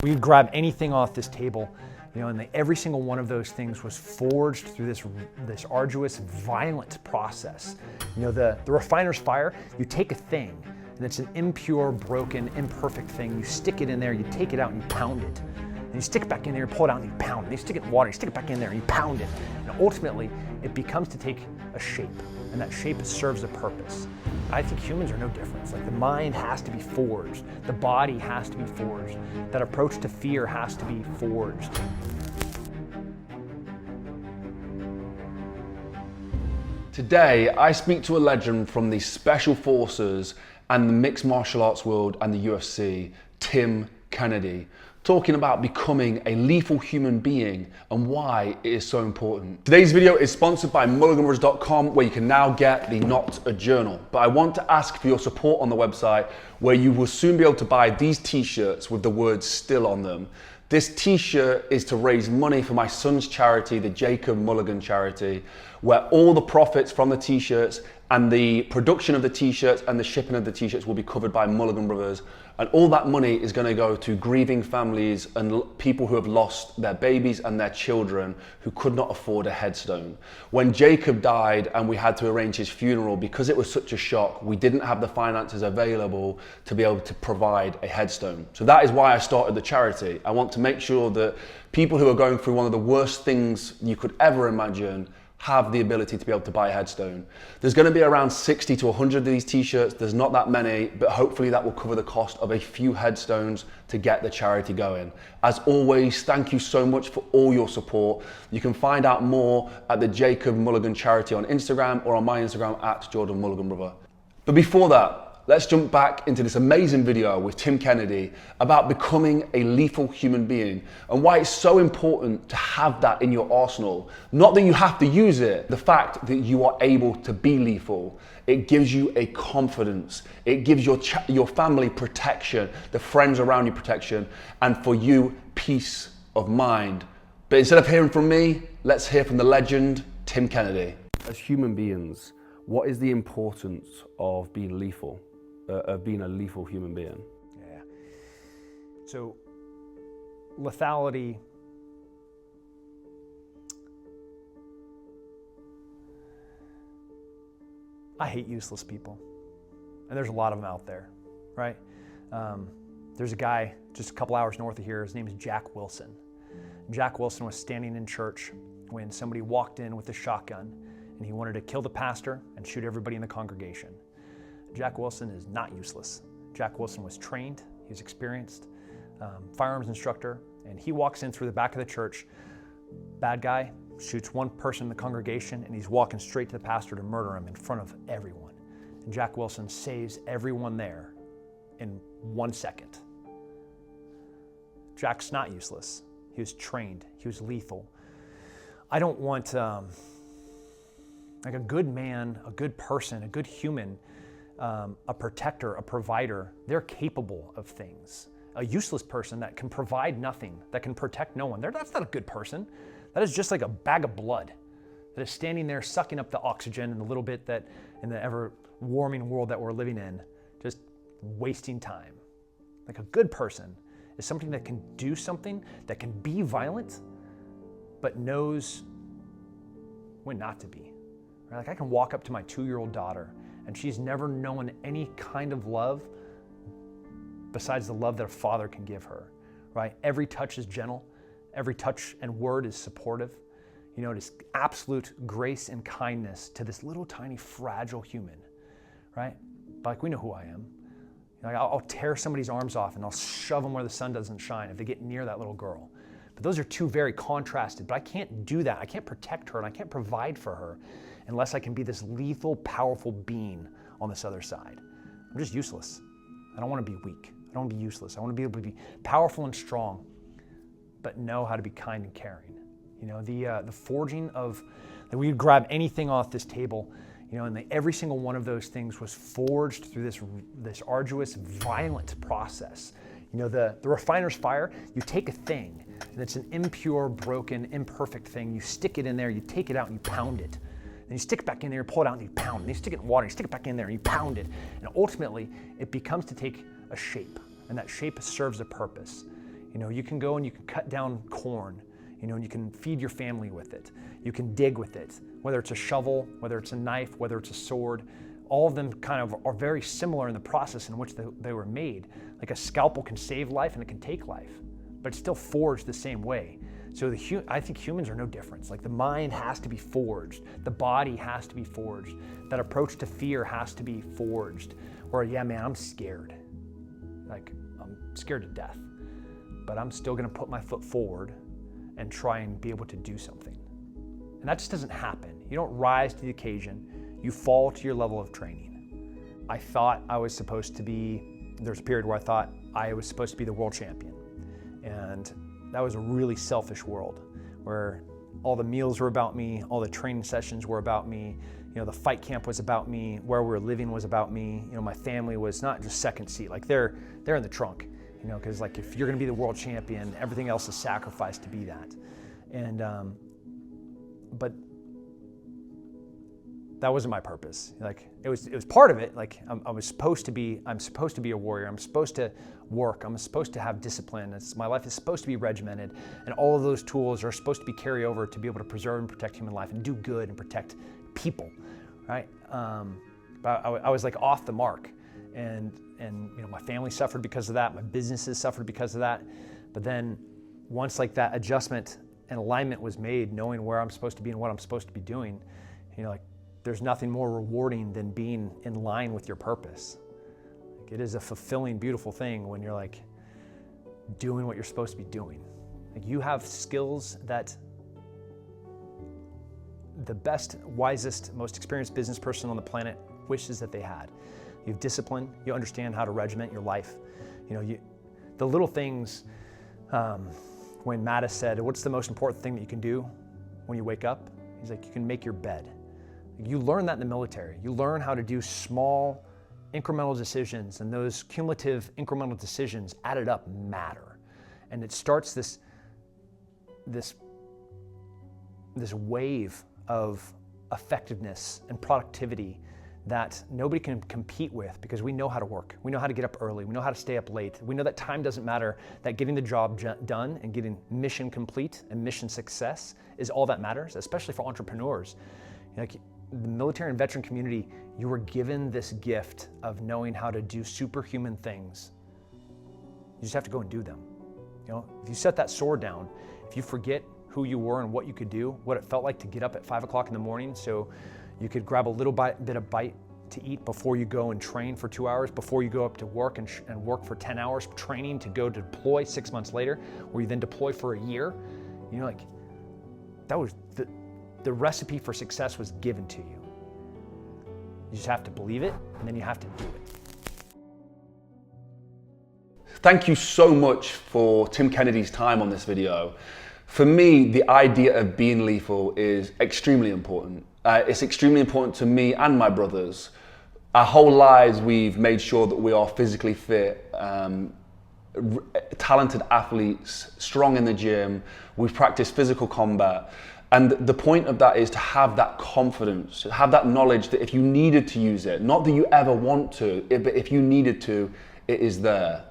We'd grab anything off this table, and every single one of those things was forged through this arduous, violent process. The refiner's fire, you take a thing, and it's an impure, broken, imperfect thing. You stick it in there, you take it out, and you pound it. And you stick it back in there, you pull it out, and you pound it. You stick it in water, you stick it back in there, and you pound it. And ultimately, it becomes to take a shape, and that shape serves a purpose. I think humans are no different. It's like the mind has to be forged. The body has to be forged. That approach to fear has to be forged. Today, I speak to a legend from the Special Forces and the mixed martial arts world and the UFC, Tim Kennedy, talking about becoming a lethal human being and why it is so important. Today's video is sponsored by Mulliganbrothers.com, where you can now get the Not a Journal. But I want to ask for your support on the website, where you will soon be able to buy these t-shirts with the words "still" on them. This t-shirt is to raise money for my son's charity, the Jacob Mulligan charity, where all the profits from the t-shirts and the production of the t-shirts and the shipping of the t-shirts will be covered by Mulligan Brothers. And all that money is going to go to grieving families and people who have lost their babies and their children who could not afford a headstone. When Jacob died and we had to arrange his funeral, because it was such a shock, we didn't have the finances available to be able to provide a headstone. So that is why I started the charity. I want to make sure that people who are going through one of the worst things you could ever imagine have the ability to be able to buy a headstone. There's going to be around 60 to 100 of these t-shirts. There's not that many, but hopefully that will cover the cost of a few headstones to get the charity going. As always, thank you so much for all your support. You can find out more at the Jacob Mulligan charity on Instagram or on my Instagram at Jordan Mulligan Brother. But before that, let's jump back into this amazing video with Tim Kennedy about becoming a lethal human being and why it's so important to have that in your arsenal. Not that you have to use it, the fact that you are able to be lethal. It gives you a confidence. It gives your family protection, the friends around you protection, and for you, peace of mind. But instead of hearing from me, let's hear from the legend, Tim Kennedy. As human beings, what is the importance of being lethal? Of being a lethal human being? Yeah. So, lethality, I hate useless people. And there's a lot of them out there, right? There's a guy just a couple hours north of here. His name is Jack Wilson. Jack Wilson was standing in church when somebody walked in with a shotgun and he wanted to kill the pastor and shoot everybody in the congregation. Jack Wilson is not useless. Jack Wilson was trained, he was experienced, firearms instructor, and he walks in through the back of the church. Bad guy shoots one person in the congregation and he's walking straight to the pastor to murder him in front of everyone. And Jack Wilson saves everyone there in 1 second. Jack's not useless. He was trained, he was lethal. I don't want like a good man, a good person, a good human, a protector, a provider. They're capable of things. A useless person that can provide nothing, that can protect no one, that's not a good person. That is just like a bag of blood that is standing there sucking up the oxygen and the little bit that in the ever warming world that we're living in, just wasting time. Like a good person is something that can do something, that can be violent, but knows when not to be. Right? Like I can walk up to my 2-year-old daughter and she's never known any kind of love besides the love that a father can give her, right? Every touch is gentle. Every touch and word is supportive. It is absolute grace and kindness to this little tiny fragile human, right? But like we know who I am. I'll tear somebody's arms off and I'll shove them where the sun doesn't shine if they get near that little girl. But those are two very contrasted, but I can't do that. I can't protect her and I can't provide for her unless I can be this lethal, powerful being on this other side. I'm just useless. I don't want to be weak. I don't want to be useless. I want to be able to be powerful and strong, but know how to be kind and caring. The forging of, that we would grab anything off this table, and every single one of those things was forged through this arduous, violent process. The refiner's fire, you take a thing, and it's an impure, broken, imperfect thing. You stick it in there, you take it out, and you pound it. Then you stick it back in there, you pull it out, and you pound it. Then you stick it in water, you stick it back in there, and you pound it. And ultimately, it becomes to take a shape, and that shape serves a purpose. You know, you can go and you can cut down corn, you know, and you can feed your family with it. You can dig with it, whether it's a shovel, whether it's a knife, whether it's a sword. All of them kind of are very similar in the process in which they were made. Like a scalpel can save life and it can take life, but it's still forged the same way. So I think humans are no different. Like the mind has to be forged. The body has to be forged. That approach to fear has to be forged. Or yeah, man, I'm scared. Like I'm scared to death, but I'm still gonna put my foot forward and try and be able to do something. And that just doesn't happen. You don't rise to the occasion. You fall to your level of training. I thought I was supposed to be, there's a period where I thought I was supposed to be the world champion. And that was a really selfish world where all the meals were about me, all the training sessions were about me, you know, the fight camp was about me, where we were living was about me, you know, my family was not just second seat, like they're in the trunk, you know, because like if you're gonna be the world champion, everything else is sacrificed to be that. And, but that wasn't my purpose. Like it was part of it. Like I'm supposed to be a warrior. I'm supposed to work. I'm supposed to have discipline. My life is supposed to be regimented, and all of those tools are supposed to be carried over to be able to preserve and protect human life and do good and protect people, right? But I was like off the mark, and you know my family suffered because of that. My businesses suffered because of that. But then once like that adjustment and alignment was made, knowing where I'm supposed to be and what I'm supposed to be doing, you know, like there's nothing more rewarding than being in line with your purpose. Like it is a fulfilling, beautiful thing when you're like doing what you're supposed to be doing. Like you have skills that the best, wisest, most experienced business person on the planet wishes that they had. You have discipline. You understand how to regiment your life. You know, the little things. When Mattis said, "What's the most important thing that you can do when you wake up?" He's like, "You can make your bed." You learn that in the military. You learn how to do small incremental decisions, and those cumulative incremental decisions added up matter. And it starts this wave of effectiveness and productivity that nobody can compete with because we know how to work. We know how to get up early. We know how to stay up late. We know that time doesn't matter, that getting the job done and getting mission complete and mission success is all that matters, especially for entrepreneurs. Like the military and veteran community, you were given this gift of knowing how to do superhuman things. You just have to go and do them. You know, if you set that sword down, if you forget who you were and what you could do, what it felt like to get up at 5 o'clock in the morning so you could grab a little bit of bite to eat before you go and train for 2 hours, before you go up to work and work for 10 hours training to go deploy 6 months later, where you then deploy for a year. You know, like that was the recipe for success was given to you. You just have to believe it, and then you have to do it. Thank you so much for Tim Kennedy's time on this video. For me, the idea of being lethal is extremely important. It's extremely important to me and my brothers. Our whole lives, we've made sure that we are physically fit, talented athletes, strong in the gym. We've practiced physical combat. And the point of that is to have that confidence, to have that knowledge that if you needed to use it, not that you ever want to, but if you needed to, it is there.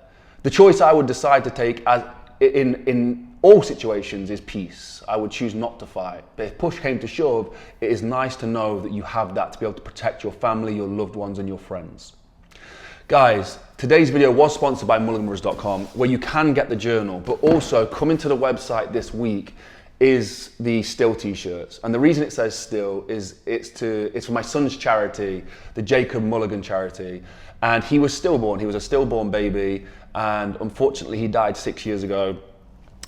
The choice I would decide to take as in all situations is peace. I would choose not to fight. But if push came to shove, it is nice to know that you have that to be able to protect your family, your loved ones, and your friends. Guys, today's video was sponsored by Mulliganbrothers.com, where you can get the journal, but also coming to the website this week is the Still t-shirts. And the reason it says Still is it's for my son's charity, the Jacob Mulligan charity. And he was stillborn. He was a stillborn baby, and unfortunately he died 6 years ago.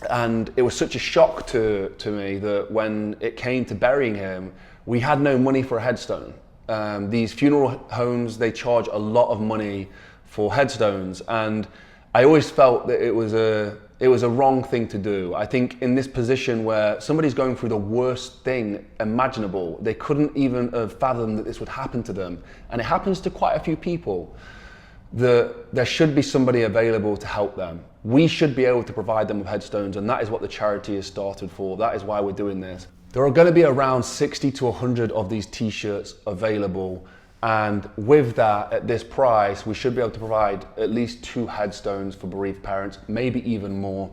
And it was such a shock to me that when it came to burying him, we had no money for a headstone. These funeral homes, they charge a lot of money for headstones, and I always felt that it was a wrong thing to do. I think in this position where somebody's going through the worst thing imaginable, they couldn't even have fathomed that this would happen to them, and it happens to quite a few people. There should be somebody available to help them. We should be able to provide them with headstones, and that is what the charity is started for. That is why we're doing this. There are going to be around 60 to 100 of these t-shirts available, and with that, at this price, we should be able to provide at least 2 headstones for bereaved parents, maybe even more.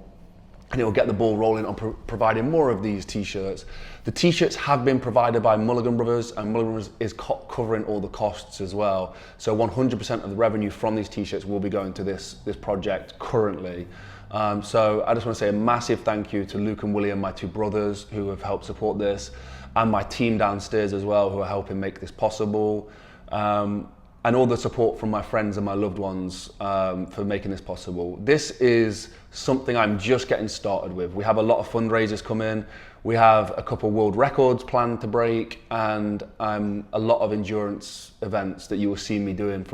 and it will get the ball rolling on providing more of these t-shirts. The t-shirts have been provided by Mulliganbrothers, and Mulliganbrothers is covering all the costs as well. So 100% of the revenue from these t-shirts will be going to this project currently. So I just want to say a massive thank you to Luke and William, my two brothers, who have helped support this, and my team downstairs as well, who are helping make this possible. And all the support from my friends and my loved ones for making this possible. This is something I'm just getting started with. We have a lot of fundraisers coming. We have a couple world records planned to break, and a lot of endurance events that you will see me doing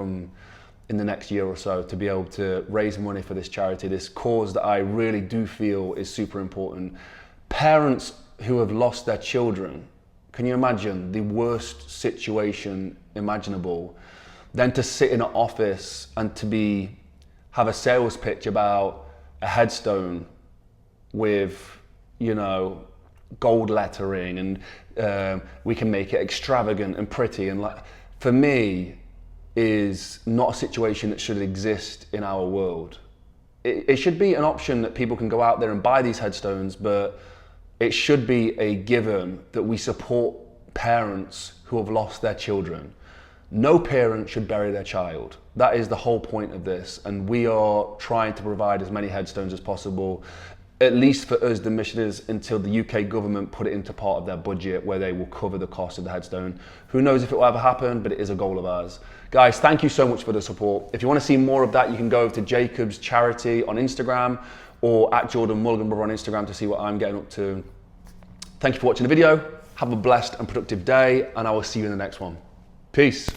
in the next year or so to be able to raise money for this charity, this cause that I really do feel is super important. Parents who have lost their children, can you imagine the worst situation imaginable? Then to sit in an office and to have a sales pitch about a headstone with, you know, gold lettering, and we can make it extravagant and pretty, and like, for me, is not a situation that should exist in our world. It should be an option that people can go out there and buy these headstones, but it should be a given that we support parents who have lost their children. No parent should bury their child. That is the whole point of this, and we are trying to provide as many headstones as possible, at least for us, the missionaries, until the UK government put it into part of their budget where they will cover the cost of the headstone. Who knows if it will ever happen, but it is a goal of ours. Guys, thank you so much for the support. If you want to see more of that, you can go over to Jacob's Charity on Instagram, or at Jordan Mulligan Brother on Instagram to see what I'm getting up to. Thank you for watching the video. Have a blessed and productive day, and I will see you in the next one. Peace.